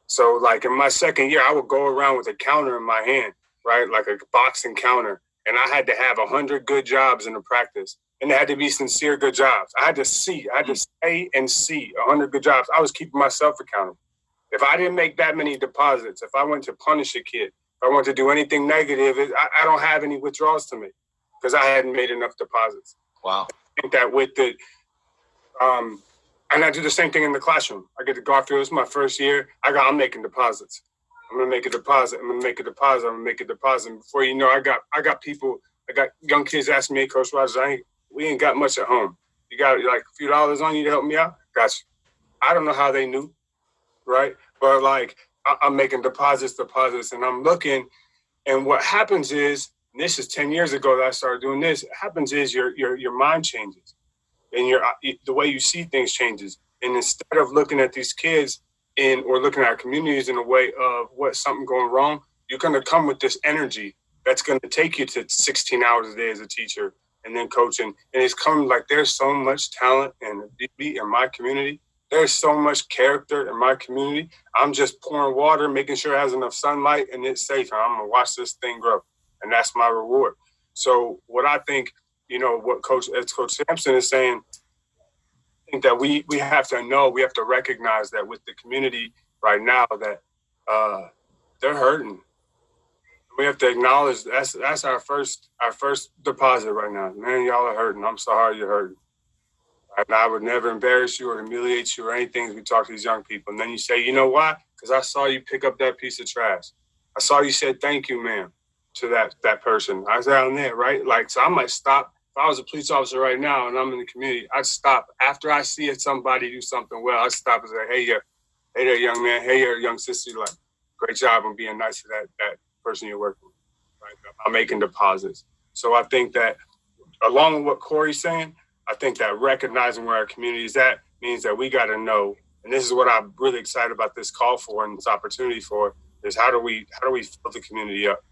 So like in my second year, I would go around with a counter in my hand, right? Like a boxing counter. And I had to have 100 good jobs in the practice. And they had to be sincere good jobs. I had to say and see 100 good jobs. I was keeping myself accountable. If I didn't make that many deposits, if I went to punish a kid, if I went to do anything negative, I don't have any withdrawals to make because I hadn't made enough deposits. Wow. I think that with the and I do the same thing in the classroom. I get to Garfield. It's my first year. I'm making deposits. I'm gonna make a deposit. I'm gonna make a deposit. I'm gonna make a deposit. And before you know, I got people. I got young kids asking me, hey, Coach Rogers, we ain't got much at home. You got like a few dollars on you to help me out? Gotcha. I don't know how they knew, right? But like I'm making deposits, and I'm looking. And what happens is, and this is 10 years ago that I started doing this. What happens is your mind changes. And the way you see things changes. And instead of looking at these kids or looking at our communities in a way of what's something going wrong, you're going to come with this energy that's going to take you to 16 hours a day as a teacher and then coaching. And it's coming like there's so much talent and beauty in my community. There's so much character in my community. I'm just pouring water, making sure it has enough sunlight and it's safe. And I'm going to watch this thing grow. And that's my reward. So what I think, what Coach Sampson is saying, I think that we have to recognize that with the community right now that they're hurting. We have to acknowledge that's our first deposit right now. Man, y'all are hurting. I'm sorry you're hurting. And I would never embarrass you or humiliate you or anything as we talk to these young people. And then you say, you know why? Because I saw you pick up that piece of trash. I saw you said thank you, ma'am, to that person. I was down there, right? Like, so I might stop. If I was a police officer right now and I'm in the community, I'd stop. After I see somebody do something well, I'd stop and say, hey there, young man. Hey there, young sister. Like, great job on being nice to that person you're working with. Right? I'm making deposits. So I think that along with what Corey's saying, I think that recognizing where our community is at means that we got to know, and this is what I'm really excited about this call for and this opportunity for, is how do we fill the community up?